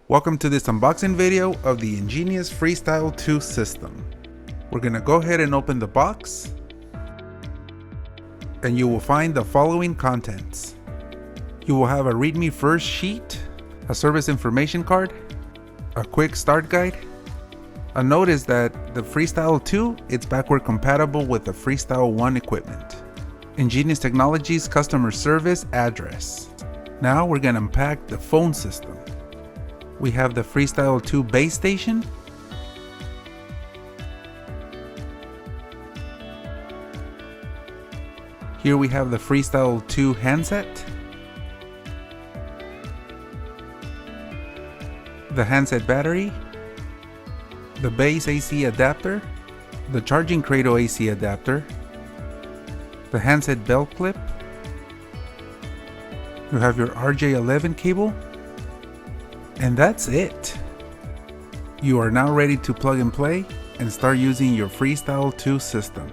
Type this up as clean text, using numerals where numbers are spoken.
Welcome to this unboxing video of the EnGenius FreeStyl 2 system. We're going to go ahead and open the box, and you will find the following contents. You will have a README first sheet, a service information card, a quick start guide. A note is that the FreeStyl 2 is backward compatible with the FreeStyl 1 equipment. EnGenius Technologies customer service address. Now we're going to unpack the phone system. We have the FreeStyl 2 base station, here we have the FreeStyl 2 handset, the handset battery, the base AC adapter, the charging cradle AC adapter, the handset belt clip, you have your RJ11 cable, and that's it. You are now ready to plug and play and start using your FreeStyl 2 system.